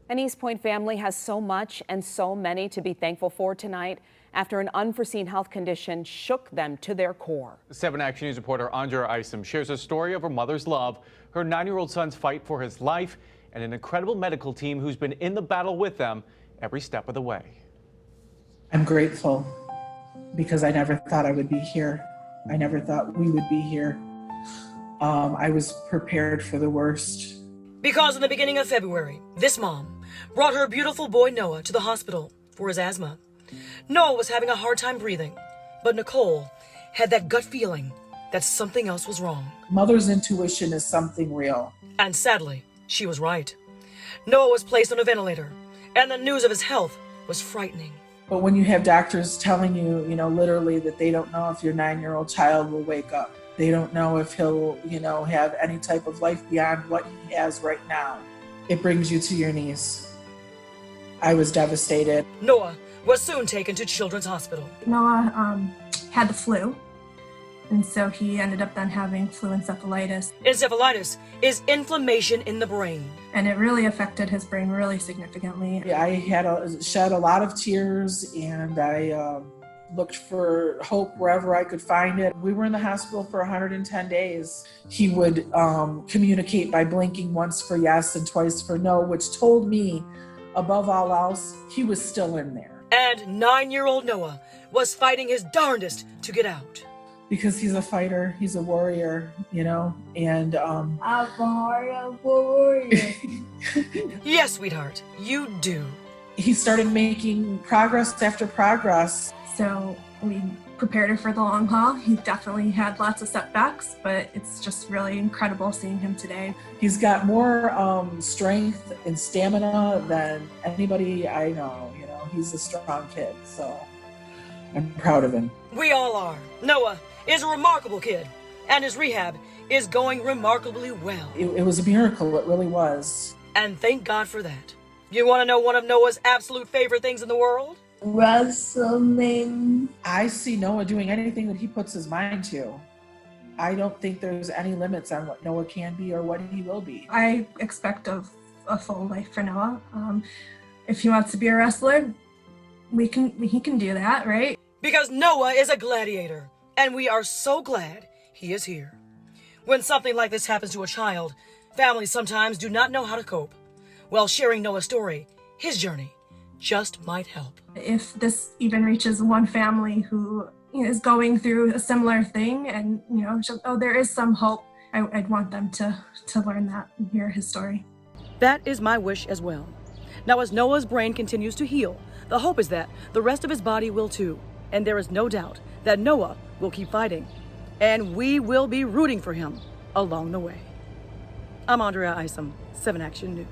An Eastpointe family has so much and so many to be thankful for tonight after an unforeseen health condition shook them to their core. 7 Action News reporter Andrea Isom shares a story of her mother's love, her 9-year-old son's fight for his life, and an incredible medical team who's been in the battle with them every step of the way. I'm grateful because I never thought I would be here. I never thought we would be here. I was prepared for the worst. Because in the beginning of February, this mom brought her beautiful boy Noah to the hospital for his asthma. Noah was having a hard time breathing, but Nicole had that gut feeling that something else was wrong. Mother's intuition is something real. And sadly, she was right. Noah was placed on a ventilator, and the news of his health was frightening. But when you have doctors telling you, literally that they don't know if your 9-year-old child will wake up, they don't know if he'll, have any type of life beyond what he has right now, it brings you to your knees. I was devastated. Noah was soon taken to Children's Hospital. Noah had the flu, and so he ended up then having flu encephalitis. Encephalitis is inflammation in the brain. And it really affected his brain really significantly. I had shed a lot of tears, and I looked for hope wherever I could find it. We were in the hospital for 110 days. He would communicate by blinking once for yes and twice for no, which told me, above all else, he was still in there. And 9-year-old Noah was fighting his darndest to get out. Because he's a fighter, he's a warrior, and I'm a warrior. Yes, sweetheart, you do. He started making progress after progress. So we prepared him for the long haul. He definitely had lots of setbacks, but it's just really incredible seeing him today. He's got more strength and stamina than anybody I know. He's a strong kid, so I'm proud of him. We all are. Noah is a remarkable kid, and his rehab is going remarkably well. It was a miracle, it really was. And thank God for that. You want to know one of Noah's absolute favorite things in the world? Wrestling. I see Noah doing anything that he puts his mind to. I don't think there's any limits on what Noah can be or what he will be. I expect a full life for Noah. If he wants to be a wrestler, he can do that, right? Because Noah is a gladiator, and we are so glad he is here. When something like this happens to a child, families sometimes do not know how to cope. Well, sharing Noah's story, his journey, just might help. If this even reaches one family who is going through a similar thing and, there is some hope, I'd want them to learn that and hear his story. That is my wish as well. Now, as Noah's brain continues to heal, the hope is that the rest of his body will too. And there is no doubt that Noah will keep fighting. And we will be rooting for him along the way. I'm Andrea Isom, 7 Action News.